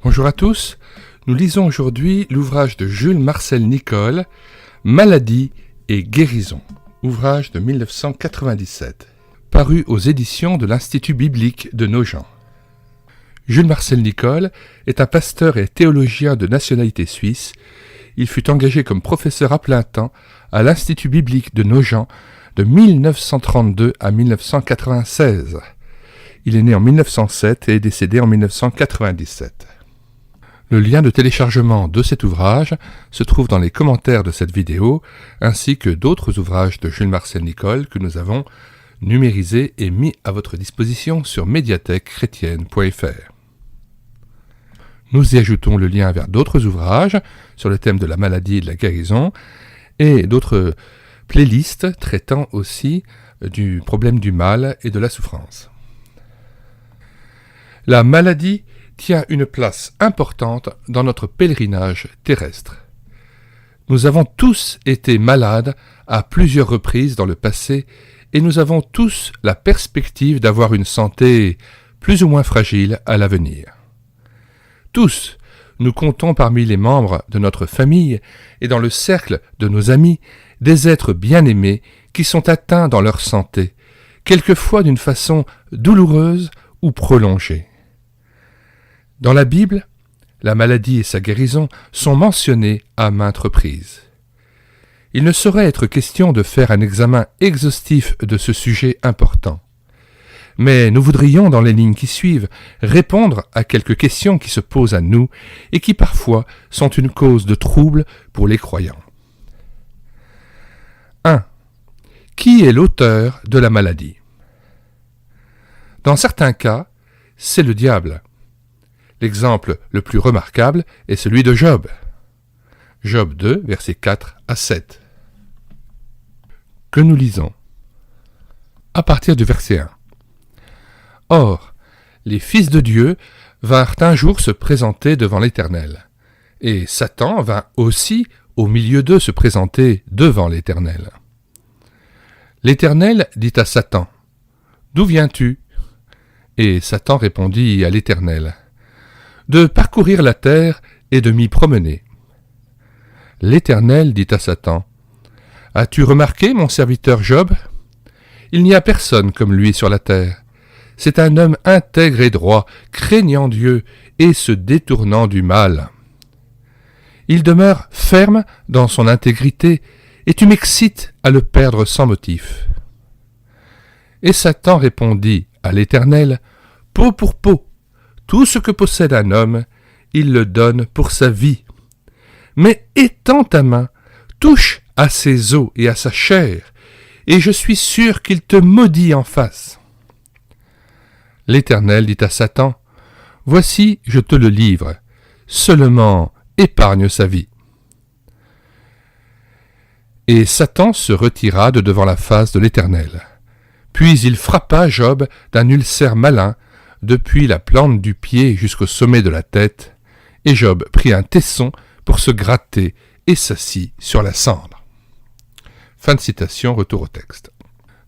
Bonjour à tous, nous lisons aujourd'hui l'ouvrage de Jules Marcel Nicolle, Maladie et guérison, ouvrage de 1997, paru aux éditions de l'Institut biblique de Nogent. Jules Marcel Nicolle est un pasteur et théologien de nationalité suisse. Il fut engagé comme professeur à plein temps à l'Institut biblique de Nogent de 1932 à 1996. Il est né en 1907 et est décédé en 1997. Le lien de téléchargement de cet ouvrage se trouve dans les commentaires de cette vidéo, ainsi que d'autres ouvrages de Jules Marcel Nicolle que nous avons numérisés et mis à votre disposition sur médiathèquechrétienne.fr. Nous y ajoutons le lien vers d'autres ouvrages sur le thème de la maladie et de la guérison, et d'autres playlists traitant aussi du problème du mal et de la souffrance. La maladie tient une place importante dans notre pèlerinage terrestre. Nous avons tous été malades à plusieurs reprises dans le passé et nous avons tous la perspective d'avoir une santé plus ou moins fragile à l'avenir. Tous, nous comptons parmi les membres de notre famille et dans le cercle de nos amis des êtres bien-aimés qui sont atteints dans leur santé, quelquefois d'une façon douloureuse ou prolongée. Dans la Bible, la maladie et sa guérison sont mentionnées à maintes reprises. Il ne saurait être question de faire un examen exhaustif de ce sujet important. Mais nous voudrions, dans les lignes qui suivent, répondre à quelques questions qui se posent à nous et qui parfois sont une cause de trouble pour les croyants. 1. Qui est l'auteur de la maladie ? Dans certains cas, c'est le diable. L'exemple le plus remarquable est celui de Job. Job 2, versets 4 à 7. Que nous lisons. À partir du verset 1. Or, les fils de Dieu vinrent un jour se présenter devant l'Éternel, et Satan vint aussi au milieu d'eux se présenter devant l'Éternel. L'Éternel dit à Satan, « D'où viens-tu » Et Satan répondit à l'Éternel, « De parcourir la terre et de m'y promener. » L'Éternel dit à Satan, « As-tu remarqué mon serviteur Job ? Il n'y a personne comme lui sur la terre. C'est un homme intègre et droit, craignant Dieu et se détournant du mal. Il demeure ferme dans son intégrité, et tu m'excites à le perdre sans motif. » Et Satan répondit à l'Éternel, « Peau pour peau, tout ce que possède un homme, il le donne pour sa vie. Mais étends ta main, touche à ses os et à sa chair, et je suis sûr qu'il te maudit en face. » L'Éternel dit à Satan, « Voici, je te le livre, seulement épargne sa vie. » Et Satan se retira de devant la face de l'Éternel. Puis il frappa Job d'un ulcère malin, depuis la plante du pied jusqu'au sommet de la tête, et Job prit un tesson pour se gratter et s'assit sur la cendre. Fin de citation, retour au texte.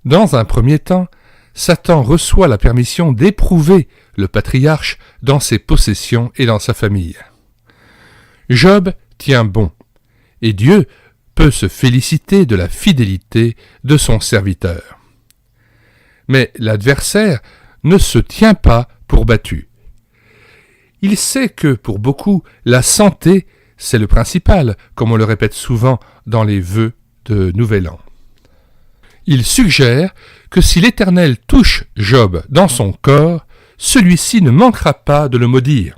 Dans un premier temps, Satan reçoit la permission d'éprouver le patriarche dans ses possessions et dans sa famille. Job tient bon, et Dieu peut se féliciter de la fidélité de son serviteur. Mais l'adversaire ne se tient pas pour battu. Il sait que, pour beaucoup, la santé, c'est le principal, comme on le répète souvent dans les vœux de Nouvel An. Il suggère que si l'Éternel touche Job dans son corps, celui-ci ne manquera pas de le maudire.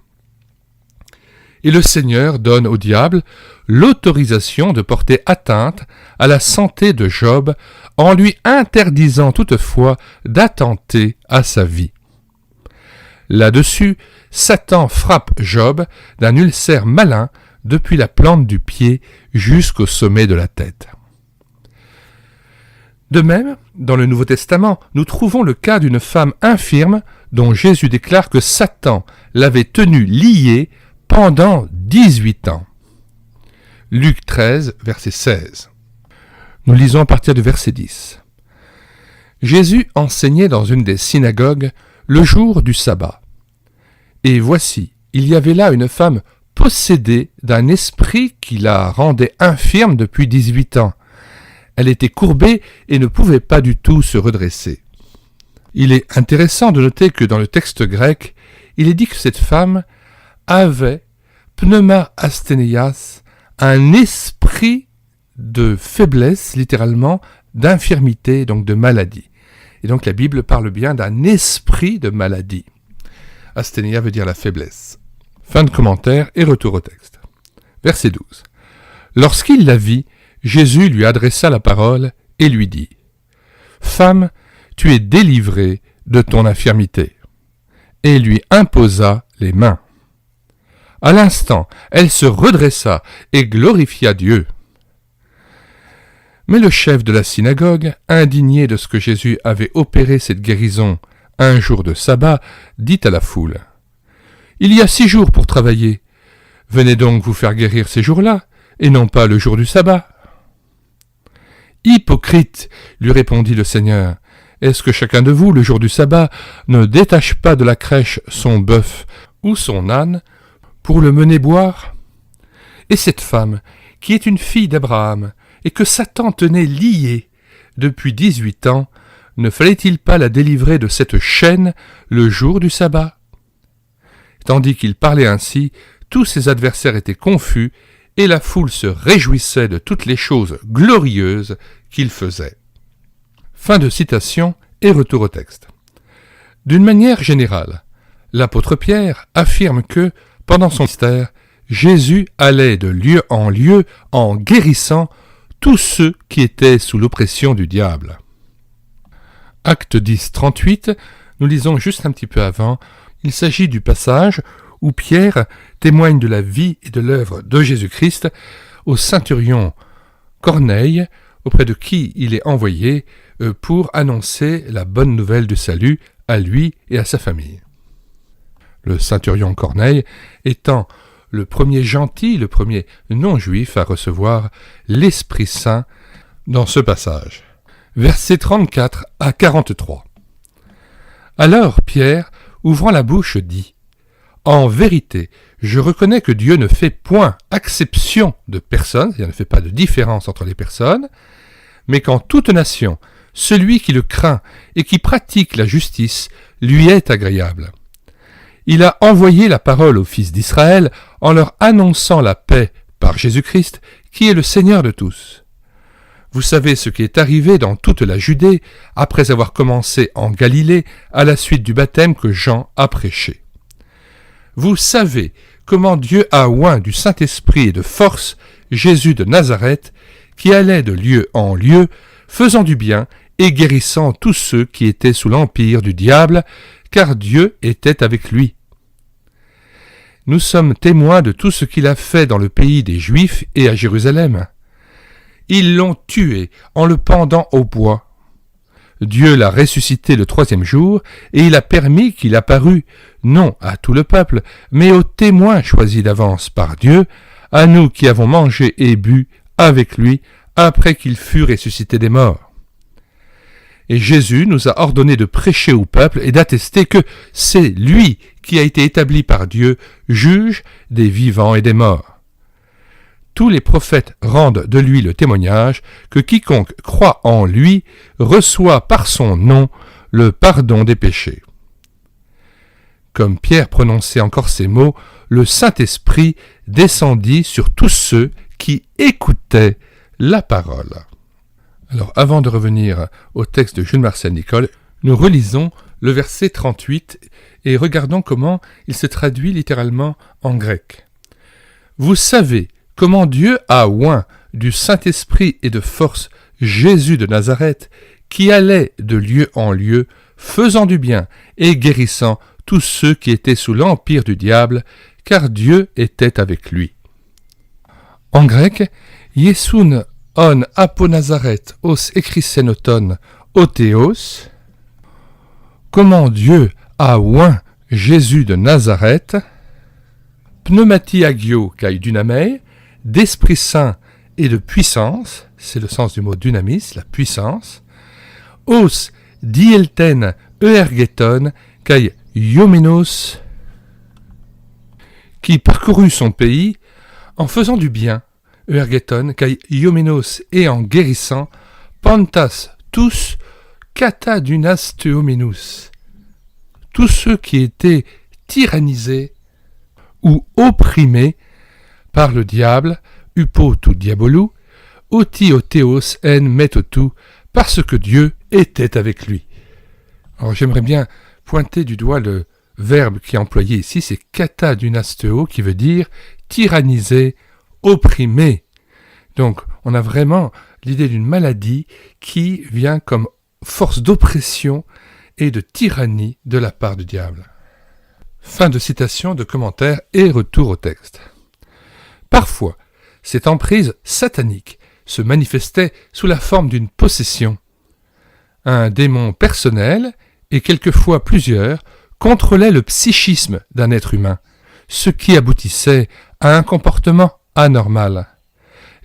Et le Seigneur donne au diable l'autorisation de porter atteinte à la santé de Job en lui interdisant toutefois d'attenter à sa vie. Là-dessus, Satan frappe Job d'un ulcère malin depuis la plante du pied jusqu'au sommet de la tête. De même, dans le Nouveau Testament, nous trouvons le cas d'une femme infirme dont Jésus déclare que Satan l'avait tenue liée pendant 18 ans. Luc 13, verset 16. Nous lisons à partir du verset 10. Jésus enseignait dans une des synagogues le jour du sabbat. Et voici, Il y avait là une femme possédée d'un esprit qui la rendait infirme depuis 18 ans. Elle était courbée et ne pouvait pas du tout se redresser. Il est intéressant de noter que dans le texte grec, il est dit que cette femme avait pneuma asthénias, un esprit de faiblesse, littéralement, d'infirmité, donc de maladie. Et donc la Bible parle bien d'un esprit de maladie. Asthénia veut dire la faiblesse. Fin de commentaire et retour au texte. Verset 12. Lorsqu'il la vit, Jésus lui adressa la parole et lui dit « Femme, tu es délivrée de ton infirmité. » Et lui imposa les mains. À l'instant, elle se redressa et glorifia Dieu. Mais le chef de la synagogue, indigné de ce que Jésus avait opéré cette guérison un jour de sabbat, dit à la foule « Il y a 6 jours pour travailler. Venez donc vous faire guérir ces jours-là, et non pas le jour du sabbat. » « Hypocrite, lui répondit le Seigneur, est-ce que chacun de vous, le jour du sabbat, ne détache pas de la crèche son bœuf ou son âne pour le mener boire ? Et cette femme, qui est une fille d'Abraham, et que Satan tenait liée depuis 18 ans, ne fallait-il pas la délivrer de cette chaîne le jour du sabbat ? Tandis qu'il parlait ainsi, tous ses adversaires étaient confus, et la foule se réjouissait de toutes les choses glorieuses qu'il faisait. Fin de citation et retour au texte. D'une manière générale, l'apôtre Pierre affirme que, pendant son mystère, Jésus allait de lieu en guérissant tous ceux qui étaient sous l'oppression du diable. Acte 10, 38, nous lisons juste un petit peu avant, il s'agit du passage où Pierre témoigne de la vie et de l'œuvre de Jésus-Christ au centurion Corneille, auprès de qui il est envoyé pour annoncer la bonne nouvelle du salut à lui et à sa famille. Le centurion Corneille étant le premier gentil, le premier non-juif à recevoir l'Esprit Saint dans ce passage. Versets 34 à 43. Alors Pierre, ouvrant la bouche, dit « En vérité, je reconnais que Dieu ne fait point acception de personne, il ne fait pas de différence entre les personnes, mais qu'en toute nation, celui qui le craint et qui pratique la justice lui est agréable. Il a envoyé la parole aux fils d'Israël en leur annonçant la paix par Jésus-Christ, qui est le Seigneur de tous. Vous savez ce qui est arrivé dans toute la Judée, après avoir commencé en Galilée, à la suite du baptême que Jean a prêché. Vous savez comment Dieu a oint du Saint-Esprit et de force Jésus de Nazareth, qui allait de lieu en lieu, faisant du bien et guérissant tous ceux qui étaient sous l'empire du diable, car Dieu était avec lui. Nous sommes témoins de tout ce qu'il a fait dans le pays des Juifs et à Jérusalem. Ils l'ont tué en le pendant au bois. Dieu l'a ressuscité le 3e jour, et il a permis qu'il apparût, non à tout le peuple, mais aux témoins choisis d'avance par Dieu, à nous qui avons mangé et bu avec lui après qu'il fut ressuscité des morts. Et Jésus nous a ordonné de prêcher au peuple et d'attester que c'est lui qui a été établi par Dieu, juge des vivants et des morts. Tous les prophètes rendent de lui le témoignage que quiconque croit en lui reçoit par son nom le pardon des péchés. Comme Pierre prononçait encore ces mots, le Saint-Esprit descendit sur tous ceux qui écoutaient la parole. Alors, avant de revenir au texte de Jules Marcel Nicolle, nous relisons le verset 38 et regardons comment il se traduit littéralement en grec. Vous savez comment Dieu a oint du Saint-Esprit et de force Jésus de Nazareth, qui allait de lieu en lieu, faisant du bien et guérissant tous ceux qui étaient sous l'empire du diable, car Dieu était avec lui. En grec, Iesoun on aponazaret os ekrisenoton otheos, comment Dieu a oint Jésus de Nazareth, pneumati agio kai dynamei, d'Esprit Saint et de puissance, c'est le sens du mot dynamis, la puissance, os dielten euergeton kai iomenos, qui parcourut son pays en faisant du bien, ergeton kai iomenos, et en guérissant, pantas tous katadunas theomenus. Tous ceux qui étaient tyrannisés ou opprimés par le diable, upo tu diabolou, oti o theos en metotu, parce que Dieu était avec lui. Alors j'aimerais bien pointer du doigt le verbe qui est employé ici, c'est katadunasteo, qui veut dire tyranniser, opprimer. Donc on a vraiment l'idée d'une maladie qui vient comme force d'oppression et de tyrannie de la part du diable. Fin de citation, de commentaires et retour au texte. Parfois, cette emprise satanique se manifestait sous la forme d'une possession. Un démon personnel, et quelquefois plusieurs, contrôlait le psychisme d'un être humain, ce qui aboutissait à un comportement anormal.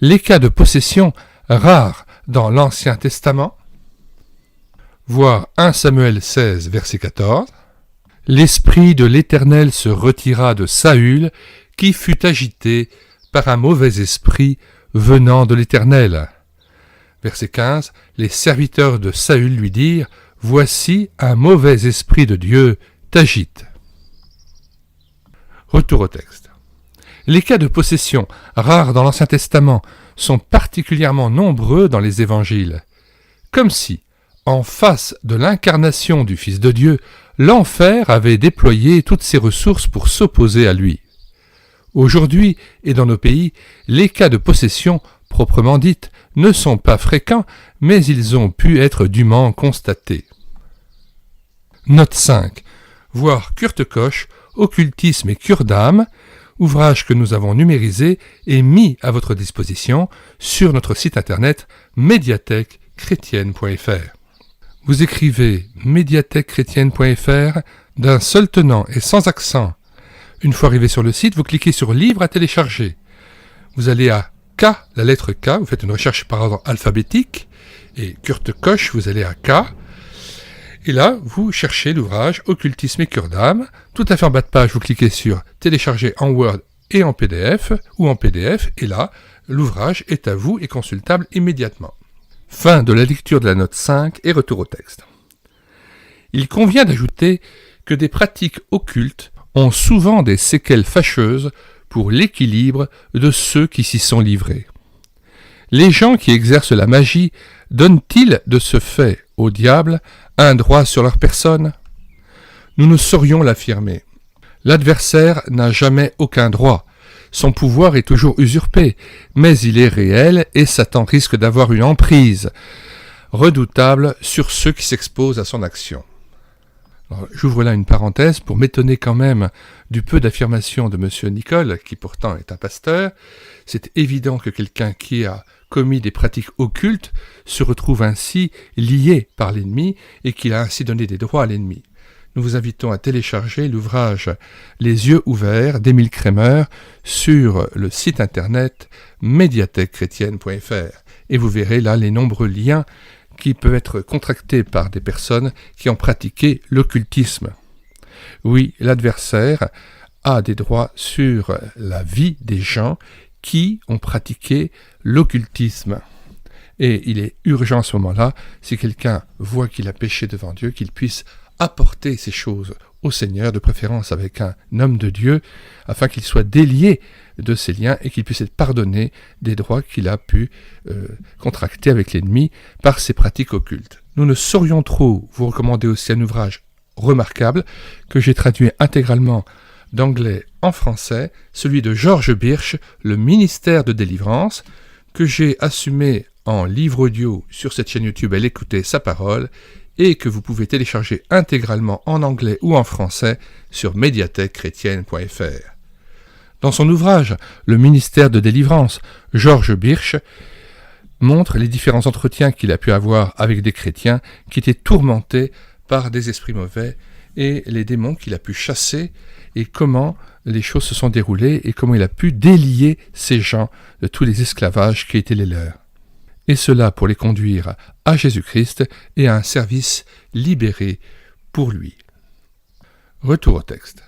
Les cas de possession rares dans l'Ancien Testament, voir 1 Samuel 16, verset 14, « L'Esprit de l'Éternel se retira de Saül, qui fut agité par un mauvais esprit venant de l'Éternel. » Verset 15, « Les serviteurs de Saül lui dirent, « Voici un mauvais esprit de Dieu t'agite. » Retour au texte. Les cas de possession rares dans l'Ancien Testament sont particulièrement nombreux dans les évangiles, comme si, en face de l'incarnation du Fils de Dieu, l'enfer avait déployé toutes ses ressources pour s'opposer à lui. Aujourd'hui, et dans nos pays, les cas de possession, proprement dites, ne sont pas fréquents, mais ils ont pu être dûment constatés. Note 5. Voir Kurt Koch, Occultisme et cure d'âme, ouvrage que nous avons numérisé et mis à votre disposition sur notre site internet médiathèquechrétienne.fr. Vous écrivez médiathèquechrétienne.fr d'un seul tenant et sans accent. Une fois arrivé sur le site, vous cliquez sur Livre à télécharger. Vous allez à K, la lettre K, vous faites une recherche par ordre alphabétique, et Kurt Koch, vous allez à K, et là, vous cherchez l'ouvrage Occultisme et cure d'âme. Tout à fait en bas de page, vous cliquez sur Télécharger en Word et en PDF, ou en PDF, et là, l'ouvrage est à vous et consultable immédiatement. Fin de la lecture de la note 5 et retour au texte. Il convient d'ajouter que des pratiques occultes ont souvent des séquelles fâcheuses pour l'équilibre de ceux qui s'y sont livrés. Les gens qui exercent la magie donnent-ils de ce fait au diable un droit sur leur personne ? Nous ne saurions l'affirmer. L'adversaire n'a jamais aucun droit. Son pouvoir est toujours usurpé, mais il est réel et Satan risque d'avoir une emprise redoutable sur ceux qui s'exposent à son action. Alors, j'ouvre là une parenthèse pour m'étonner quand même du peu d'affirmation de M. Nicole, qui pourtant est un pasteur. C'est évident que quelqu'un qui a commis des pratiques occultes se retrouve ainsi lié par l'ennemi et qu'il a ainsi donné des droits à l'ennemi. Nous vous invitons à télécharger l'ouvrage Les yeux ouverts d'Émile Kremer sur le site internet médiathèquechrétienne.fr et vous verrez là les nombreux liens qui peuvent être contractés par des personnes qui ont pratiqué l'occultisme. Oui, l'adversaire a des droits sur la vie des gens qui ont pratiqué l'occultisme. Et il est urgent à ce moment-là, si quelqu'un voit qu'il a péché devant Dieu, qu'il puisse apporter ces choses au Seigneur, de préférence avec un homme de Dieu, afin qu'il soit délié de ces liens et qu'il puisse être pardonné des droits qu'il a pu contracter avec l'ennemi par ses pratiques occultes. Nous ne saurions trop vous recommander aussi un ouvrage remarquable que j'ai traduit intégralement d'anglais en français, celui de George Birch, Le ministère de délivrance, que j'ai assumé en livre audio sur cette chaîne YouTube à l'écouter sa parole, et que vous pouvez télécharger intégralement en anglais ou en français sur médiathèquechrétienne.fr. Dans son ouvrage « Le ministère de délivrance », George Birch montre les différents entretiens qu'il a pu avoir avec des chrétiens qui étaient tourmentés par des esprits mauvais et les démons qu'il a pu chasser et comment les choses se sont déroulées et comment il a pu délier ces gens de tous les esclavages qui étaient les leurs. Et cela pour les conduire à Jésus-Christ et à un service libéré pour lui. Retour au texte.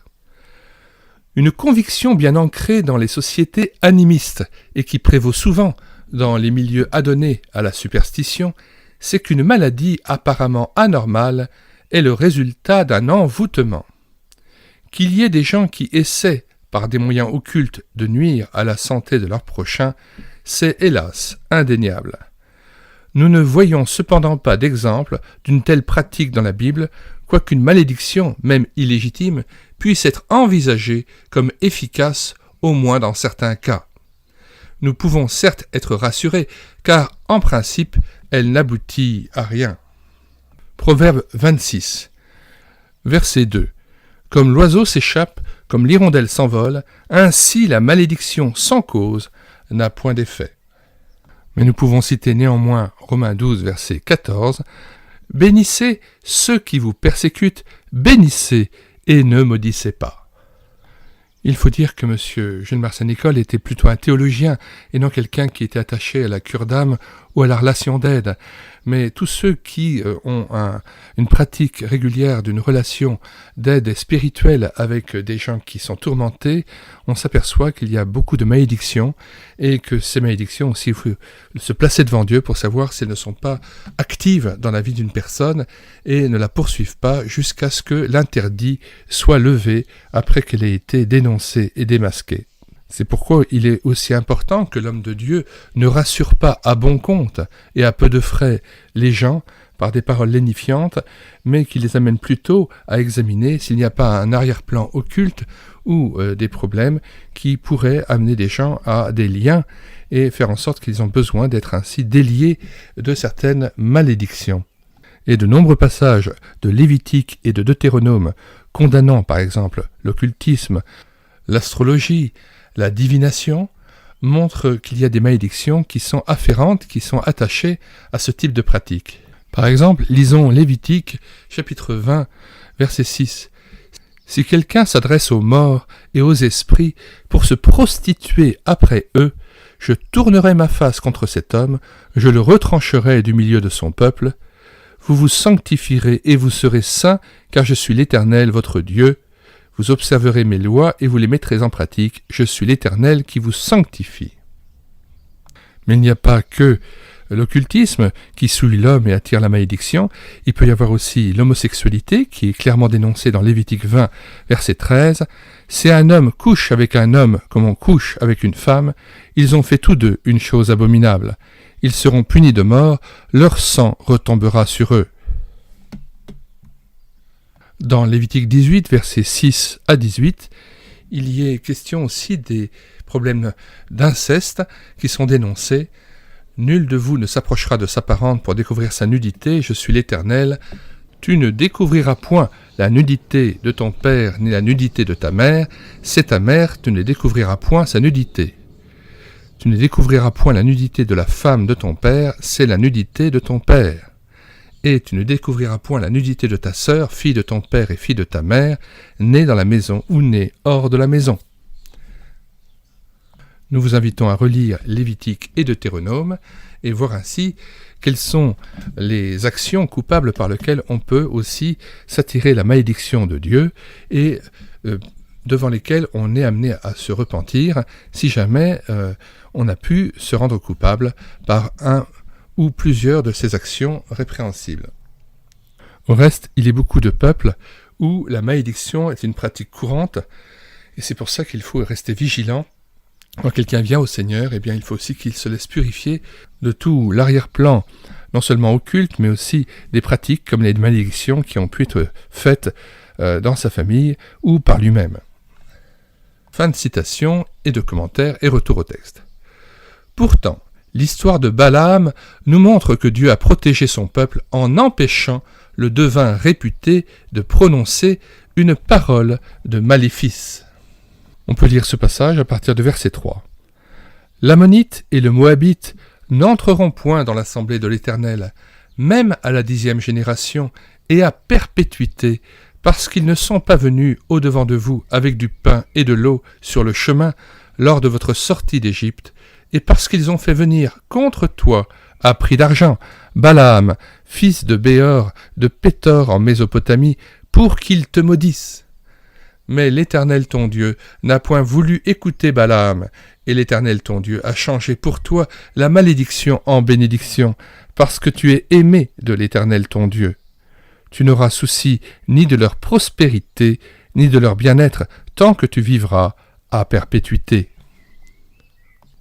Une conviction bien ancrée dans les sociétés animistes et qui prévaut souvent dans les milieux adonnés à la superstition, c'est qu'une maladie apparemment anormale est le résultat d'un envoûtement. Qu'il y ait des gens qui essaient, par des moyens occultes, de nuire à la santé de leur prochain, c'est hélas indéniable. Nous ne voyons cependant pas d'exemple d'une telle pratique dans la Bible, quoiqu'une malédiction, même illégitime, puisse être envisagée comme efficace, au moins dans certains cas. Nous pouvons certes être rassurés, car en principe, elle n'aboutit à rien. Proverbe 26, verset 2. Comme l'oiseau s'échappe, comme l'hirondelle s'envole, ainsi la malédiction sans cause n'a point d'effet. Mais nous pouvons citer néanmoins Romains 12, verset 14. « Bénissez ceux qui vous persécutent, bénissez et ne maudissez pas. » Il faut dire que M. Jules Marcin-Nicolle était plutôt un théologien et non quelqu'un qui était attaché à la cure d'âme ou à la relation d'aide. Mais tous ceux qui ont une pratique régulière d'une relation d'aide spirituelle avec des gens qui sont tourmentés, on s'aperçoit qu'il y a beaucoup de malédictions et que ces malédictions aussi, il faut se placer devant Dieu pour savoir si elles ne sont pas actives dans la vie d'une personne et ne la poursuivent pas jusqu'à ce que l'interdit soit levé après qu'elle ait été dénoncée et démasquée. C'est pourquoi il est aussi important que l'homme de Dieu ne rassure pas à bon compte et à peu de frais les gens par des paroles lénifiantes, mais qu'il les amène plutôt à examiner s'il n'y a pas un arrière-plan occulte ou des problèmes qui pourraient amener des gens à des liens et faire en sorte qu'ils ont besoin d'être ainsi déliés de certaines malédictions. Et de nombreux passages de Lévitique et de Deutéronome condamnant par exemple l'occultisme, l'astrologie, la divination montre qu'il y a des malédictions qui sont afférentes, qui sont attachées à ce type de pratique. Par exemple, lisons Lévitique, chapitre 20, verset 6. « Si quelqu'un s'adresse aux morts et aux esprits pour se prostituer après eux, je tournerai ma face contre cet homme, je le retrancherai du milieu de son peuple. Vous vous sanctifierez et vous serez saints, car je suis l'Éternel, votre Dieu. Vous observerez mes lois et vous les mettrez en pratique. Je suis l'Éternel qui vous sanctifie. » Mais il n'y a pas que l'occultisme qui souille l'homme et attire la malédiction. Il peut y avoir aussi l'homosexualité qui est clairement dénoncée dans Lévitique 20, verset 13. « Si un homme couche avec un homme comme on couche avec une femme, ils ont fait tous deux une chose abominable. Ils seront punis de mort, leur sang retombera sur eux. » Dans Lévitique 18, versets 6 à 18, il y est question aussi des problèmes d'inceste qui sont dénoncés. « Nul de vous ne s'approchera de sa parente pour découvrir sa nudité, je suis l'Éternel. Tu ne découvriras point la nudité de ton père ni la nudité de ta mère, c'est ta mère, tu ne découvriras point sa nudité. Tu ne découvriras point la nudité de la femme de ton père, c'est la nudité de ton père. Et tu ne découvriras point la nudité de ta sœur, fille de ton père et fille de ta mère, née dans la maison ou née hors de la maison. » Nous vous invitons à relire Lévitique et Deutéronome et voir ainsi quelles sont les actions coupables par lesquelles on peut aussi s'attirer la malédiction de Dieu et devant lesquelles on est amené à se repentir si jamais on a pu se rendre coupable par un ou plusieurs de ces actions répréhensibles. Au reste, il y a beaucoup de peuples où la malédiction est une pratique courante, et c'est pour ça qu'il faut rester vigilant. Quand quelqu'un vient au Seigneur, eh bien, il faut aussi qu'il se laisse purifier de tout l'arrière-plan, non seulement occulte, mais aussi des pratiques comme les malédictions qui ont pu être faites dans sa famille ou par lui-même. Fin de citation et de commentaires et retour au texte. Pourtant, l'histoire de Balaam nous montre que Dieu a protégé son peuple en empêchant le devin réputé de prononcer une parole de maléfice. On peut lire ce passage à partir de verset 3. « L'Ammonite et le Moabite n'entreront point dans l'assemblée de l'Éternel, même à la 10e génération, et à perpétuité, parce qu'ils ne sont pas venus au-devant de vous avec du pain et de l'eau sur le chemin lors de votre sortie d'Égypte, et parce qu'ils ont fait venir contre toi, à prix d'argent, Balaam, fils de Béor, de Pétor en Mésopotamie, pour qu'il te maudisse. Mais l'Éternel ton Dieu n'a point voulu écouter Balaam, et l'Éternel ton Dieu a changé pour toi la malédiction en bénédiction, parce que tu es aimé de l'Éternel ton Dieu. Tu n'auras souci ni de leur prospérité, ni de leur bien-être, tant que tu vivras à perpétuité. »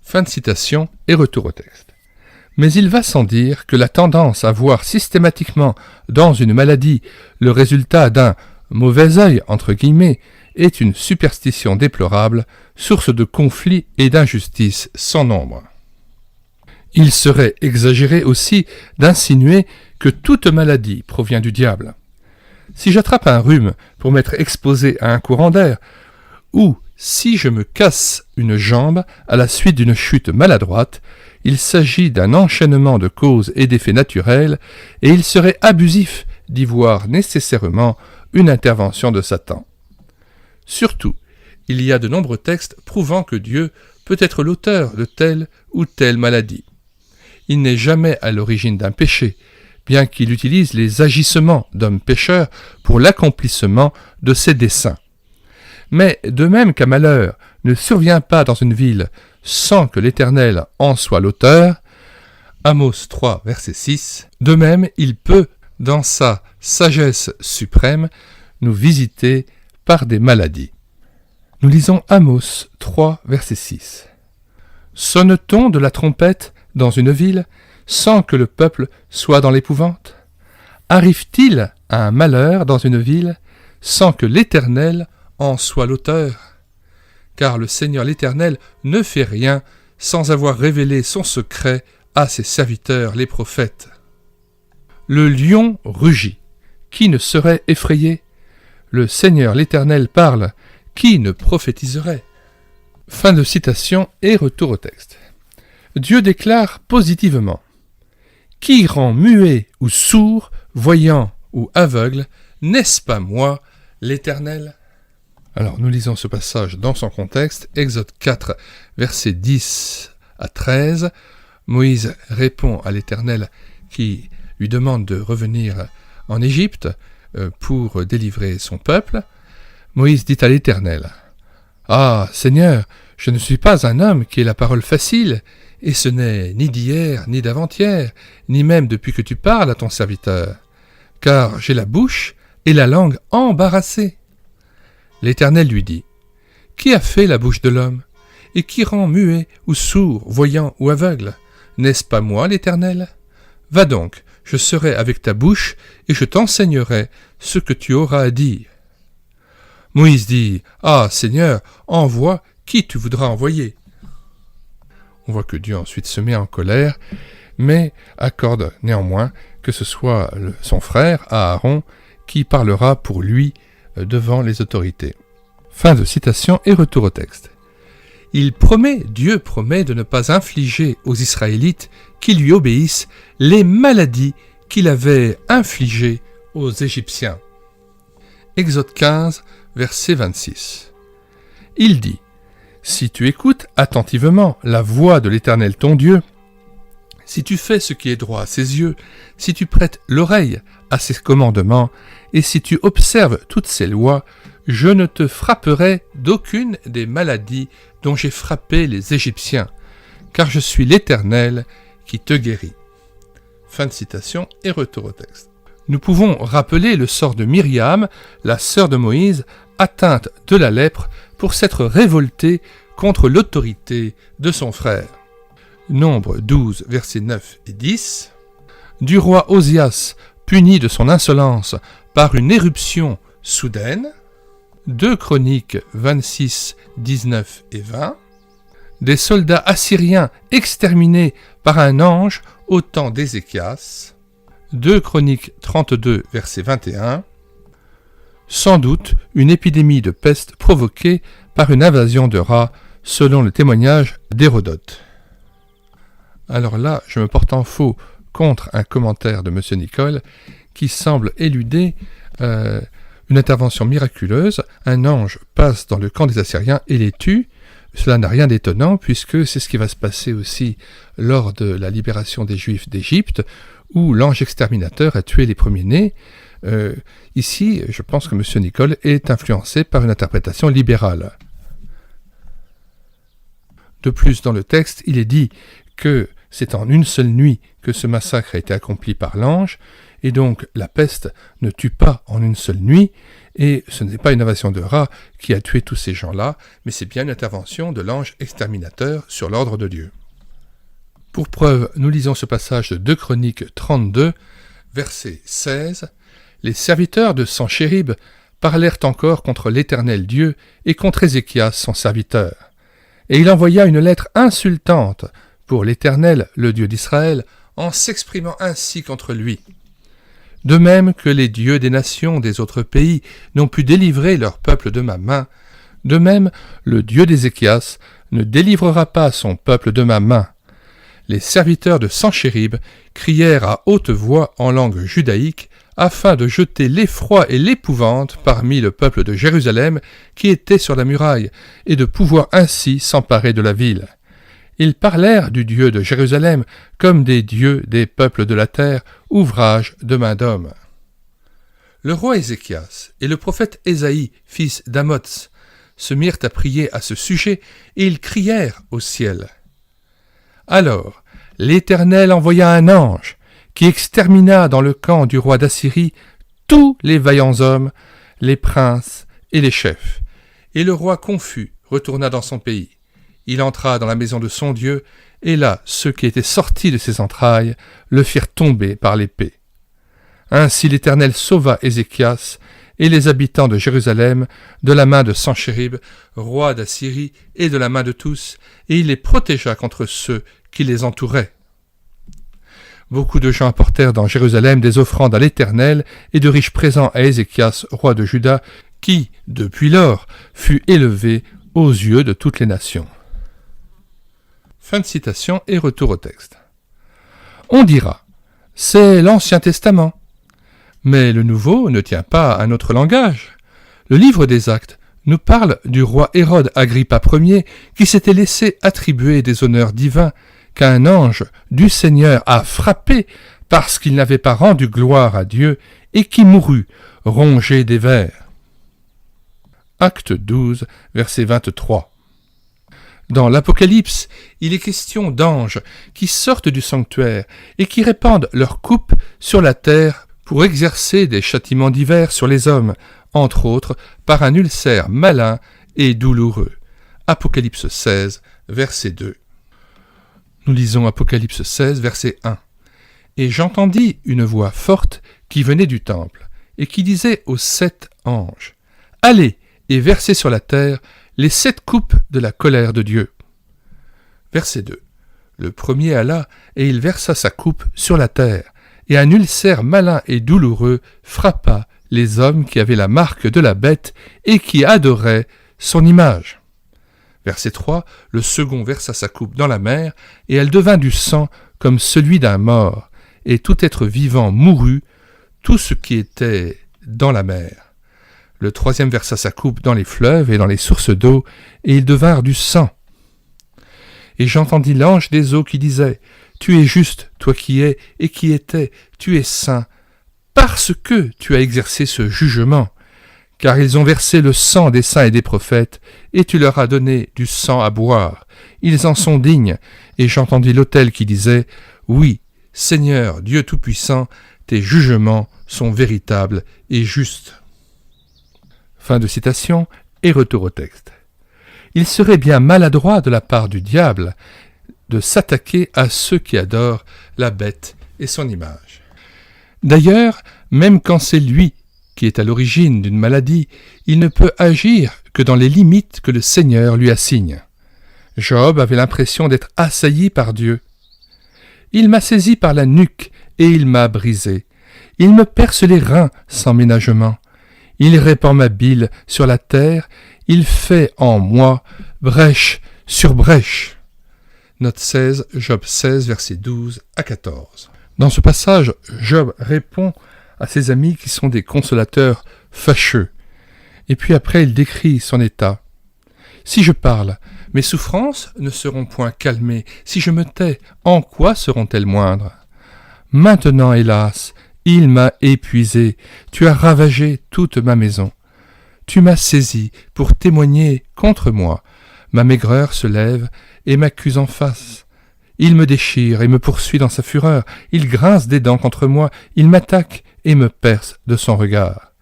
Fin de citation et retour au texte. Mais il va sans dire que la tendance à voir systématiquement dans une maladie le résultat d'un « mauvais œil » entre guillemets est une superstition déplorable, source de conflits et d'injustices sans nombre. Il serait exagéré aussi d'insinuer que toute maladie provient du diable. Si j'attrape un rhume pour m'être exposé à un courant d'air, ou si je me casse une jambe à la suite d'une chute maladroite, il s'agit d'un enchaînement de causes et d'effets naturels, et il serait abusif d'y voir nécessairement une intervention de Satan. Surtout, il y a de nombreux textes prouvant que Dieu peut être l'auteur de telle ou telle maladie. Il n'est jamais à l'origine d'un péché, bien qu'il utilise les agissements d'hommes pécheurs pour l'accomplissement de ses desseins. Mais de même qu'un malheur ne survient pas dans une ville sans que l'Éternel en soit l'auteur, Amos 3, verset 6, de même il peut, dans sa sagesse suprême, nous visiter par des maladies. Nous lisons Amos 3, verset 6. « Sonne-t-on de la trompette dans une ville sans que le peuple soit dans l'épouvante? Arrive-t-il à un malheur dans une ville sans que l'Éternel en soit l'auteur? Car le Seigneur l'Éternel ne fait rien sans avoir révélé son secret à ses serviteurs les prophètes. Le lion rugit, qui ne serait effrayé? Le Seigneur l'Éternel parle, qui ne prophétiserait? » Fin de citation et retour au texte. Dieu déclare positivement: « Qui rend muet ou sourd, voyant ou aveugle, n'est-ce pas moi, l'Éternel ?» Alors nous lisons ce passage dans son contexte, Exode 4, versets 10 à 13. Moïse répond à l'Éternel qui lui demande de revenir en Égypte pour délivrer son peuple. Moïse dit à l'Éternel: « Ah, Seigneur, je ne suis pas un homme qui ait la parole facile, et ce n'est ni d'hier, ni d'avant-hier, ni même depuis que tu parles à ton serviteur, car j'ai la bouche et la langue embarrassées. » L'Éternel lui dit: « Qui a fait la bouche de l'homme? Et qui rend muet ou sourd, voyant ou aveugle? N'est-ce pas moi, l'Éternel? Va donc, je serai avec ta bouche, et je t'enseignerai ce que tu auras à dire. » Moïse dit: « Ah, Seigneur, envoie qui tu voudras envoyer. » On voit que Dieu ensuite se met en colère, mais accorde néanmoins que ce soit son frère, Aaron, qui parlera pour lui devant les autorités. Fin de citation et retour au texte. Dieu promet de ne pas infliger aux Israélites qui lui obéissent les maladies qu'il avait infligées aux Égyptiens. Exode 15, verset 26. Il dit: « Si tu écoutes attentivement la voix de l'Éternel ton Dieu, si tu fais ce qui est droit à ses yeux, si tu prêtes l'oreille à ses commandements, et si tu observes toutes ses lois, je ne te frapperai d'aucune des maladies dont j'ai frappé les Égyptiens, car je suis l'Éternel qui te guérit. » Fin de citation et retour au texte. Nous pouvons rappeler le sort de Myriam, la sœur de Moïse, atteinte de la lèpre pour s'être révoltée contre l'autorité de son frère. Nombre 12, versets 9 et 10. Du roi Osias, puni de son insolence par une éruption soudaine. 2 Chroniques 26, 19 et 20. Des soldats assyriens exterminés par un ange au temps d'Ézéchias. 2 Chroniques 32, verset 21. Sans doute une épidémie de peste provoquée par une invasion de rats, selon le témoignage d'Hérodote. Alors là, je me porte en faux contre un commentaire de M. Nicole qui semble éluder une intervention miraculeuse. Un ange passe dans le camp des Assyriens et les tue. Cela n'a rien d'étonnant puisque c'est ce qui va se passer aussi lors de la libération des Juifs d'Égypte, où l'ange exterminateur a tué les premiers-nés. Ici, je pense que M. Nicole est influencé par une interprétation libérale. De plus, dans le texte, il est dit que c'est en une seule nuit que ce massacre a été accompli par l'ange, et donc la peste ne tue pas en une seule nuit, et ce n'est pas une invasion de rats qui a tué tous ces gens-là, mais c'est bien une intervention de l'ange exterminateur sur l'ordre de Dieu. Pour preuve, nous lisons ce passage de 2 Chroniques 32, verset 16. « Les serviteurs de Sanchérib parlèrent encore contre l'Éternel Dieu et contre Ézéchias son serviteur. Et il envoya une lettre insultante pour l'Éternel, le Dieu d'Israël, en s'exprimant ainsi contre lui. De même que les dieux des nations des autres pays n'ont pu délivrer leur peuple de ma main, de même le Dieu d'Ézéchias ne délivrera pas son peuple de ma main. Les serviteurs de Sanchérib crièrent à haute voix en langue judaïque, afin de jeter l'effroi et l'épouvante parmi le peuple de Jérusalem qui était sur la muraille, et de pouvoir ainsi s'emparer de la ville. Ils parlèrent du Dieu de Jérusalem comme des dieux des peuples de la terre, ouvrage de main d'homme. Le roi Ézéchias et le prophète Ésaïe, fils d'Amoz, se mirent à prier à ce sujet, et ils crièrent au ciel. Alors l'Éternel envoya un ange, qui extermina dans le camp du roi d'Assyrie tous les vaillants hommes, les princes et les chefs. Et le roi confus retourna dans son pays. Il entra dans la maison de son Dieu, et là ceux qui étaient sortis de ses entrailles le firent tomber par l'épée. Ainsi l'Éternel sauva Ézéchias et les habitants de Jérusalem de la main de Sanchérib, roi d'Assyrie, et de la main de tous, et il les protégea contre ceux qui les entouraient. Beaucoup de gens apportèrent dans Jérusalem des offrandes à l'Éternel et de riches présents à Ézéchias, roi de Juda, qui, depuis lors, fut élevé aux yeux de toutes les nations. Fin de citation et retour au texte. On dira, c'est l'Ancien Testament. Mais le Nouveau ne tient pas à notre langage. Le livre des Actes nous parle du roi Hérode Agrippa Ier qui s'était laissé attribuer des honneurs divins qu'un ange du Seigneur a frappé parce qu'il n'avait pas rendu gloire à Dieu et qui mourut, rongé des vers. Acte 12, verset 23. Dans l'Apocalypse, il est question d'anges qui sortent du sanctuaire et qui répandent leur coupe sur la terre pour exercer des châtiments divers sur les hommes, entre autres par un ulcère malin et douloureux. Apocalypse 16, verset 2. Nous lisons Apocalypse 16, verset 1. « Et j'entendis une voix forte qui venait du temple, et qui disait aux 7 anges, « Allez et versez sur la terre les 7 coupes de la colère de Dieu. » Verset 2. Le premier alla, et il versa sa coupe sur la terre, et un ulcère malin et douloureux frappa les hommes qui avaient la marque de la bête et qui adoraient son image. Verset 3, le second versa sa coupe dans la mer, et elle devint du sang comme celui d'un mort, et tout être vivant mourut, tout ce qui était dans la mer. Le troisième versa sa coupe dans les fleuves et dans les sources d'eau, et ils devinrent du sang. Et j'entendis l'ange des eaux qui disait, « Tu es juste, toi qui es et qui étais, tu es saint, parce que tu as exercé ce jugement. Car ils ont versé le sang des saints et des prophètes, et tu leur as donné du sang à boire. Ils en sont dignes. » Et j'entendis l'autel qui disait, « Oui, Seigneur, Dieu Tout-Puissant, tes jugements sont véritables et justes. » Fin de citation et retour au texte. Il serait bien maladroit de la part du diable de s'attaquer à ceux qui adorent la bête et son image. D'ailleurs, même quand c'est lui qui est à l'origine d'une maladie, il ne peut agir que dans les limites que le Seigneur lui assigne. Job avait l'impression d'être assailli par Dieu. « Il m'a saisi par la nuque et il m'a brisé. Il me perce les reins sans ménagement. Il répand ma bile sur la terre. Il fait en moi brèche sur brèche. » Note 16, Job 16, versets 12 à 14. Dans ce passage, Job répond à ses amis qui sont des consolateurs fâcheux. Et puis après, il décrit son état. « Si je parle, mes souffrances ne seront point calmées. Si je me tais, en quoi seront-elles moindres ? Maintenant, hélas, Il m'a épuisé, tu as ravagé toute ma maison. Tu m'as saisi pour témoigner contre moi. Ma maigreur se lève et m'accuse en face. Il me déchire et me poursuit dans sa fureur. Il grince des dents contre moi. Il m'attaque et me perce de son regard.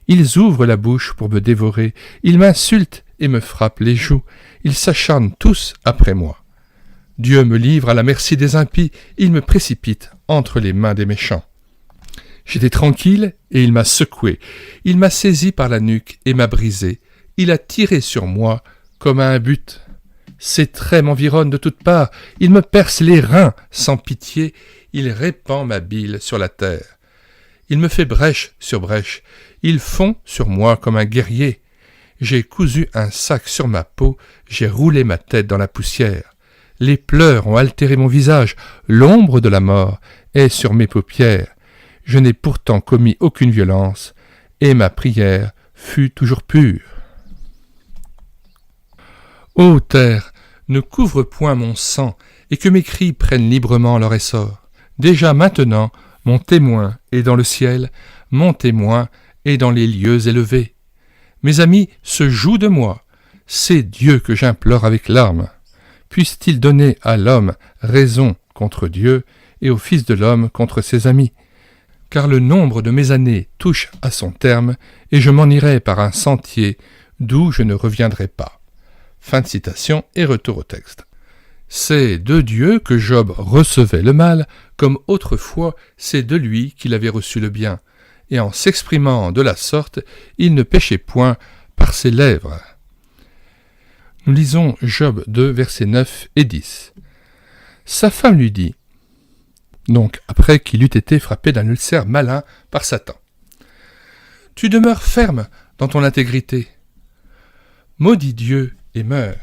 Ils ouvrent la bouche pour me dévorer. Ils m'insultent et me frappent les joues. Ils s'acharnent tous après moi. Dieu me livre à la merci des impies. Il me précipite entre les mains des méchants. J'étais tranquille et il m'a secoué. Il m'a saisi par la nuque et m'a brisé. Il a tiré sur moi comme à un but. Ses traits m'environnent de toutes parts. Il me perce les reins sans pitié. Il répand ma bile sur la terre. Il me fait brèche sur brèche. Il fond sur moi comme un guerrier. J'ai cousu un sac sur ma peau. J'ai roulé ma tête dans la poussière. Les pleurs ont altéré mon visage. L'ombre de la mort est sur mes paupières. Je n'ai pourtant commis aucune violence, et ma prière fut toujours pure. Ô terre, ne couvre point mon sang, et que mes cris prennent librement leur essor. Déjà maintenant, mon témoin est dans le ciel, mon témoin est dans les lieux élevés. Mes amis se jouent de moi, c'est Dieu que j'implore avec larmes. Puisse-t-il donner à l'homme raison contre Dieu, et au Fils de l'homme contre ses amis? Car le nombre de mes années touche à son terme, et je m'en irai par un sentier d'où je ne reviendrai pas. Fin de citation et retour au texte. C'est de Dieu que Job recevait le mal, comme autrefois c'est de lui qu'il avait reçu le bien, et en s'exprimant de la sorte, il ne péchait point par ses lèvres. Nous lisons Job 2, versets 9 et 10. Sa femme lui dit, donc après qu'il eût été frappé d'un ulcère malin par Satan. Tu demeures ferme dans ton intégrité. Maudis Dieu et meurs.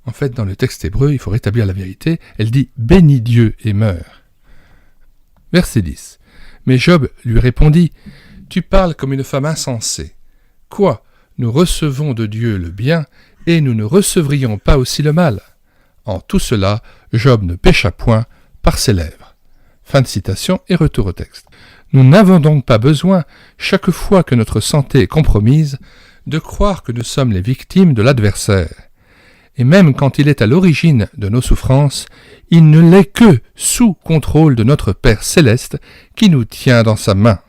En fait, dans le texte hébreu, il faut rétablir la vérité. Elle dit « Bénis Dieu et meurs ». Verset 10. Mais Job lui répondit « Tu parles comme une femme insensée. Quoi, nous recevons de Dieu le bien, et nous ne recevrions pas aussi le mal ?» En tout cela, Job ne pécha point par ses lèvres. Fin de citation et retour au texte. Nous n'avons donc pas besoin, chaque fois que notre santé est compromise, de croire que nous sommes les victimes de l'adversaire. Et même quand il est à l'origine de nos souffrances, il ne l'est que sous contrôle de notre Père céleste qui nous tient dans sa main.